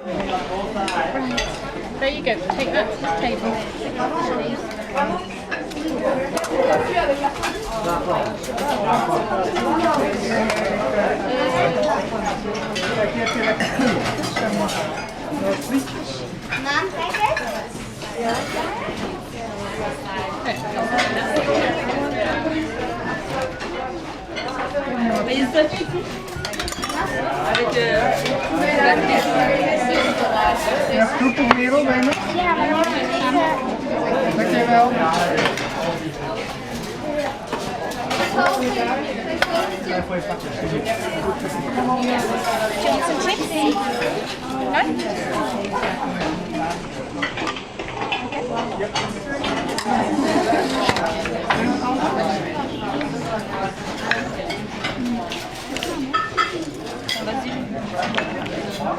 There you go. Take that to the table. Ja, groepje wereld, ben je? Dankjewel. Voor je pakje. Some chips? No?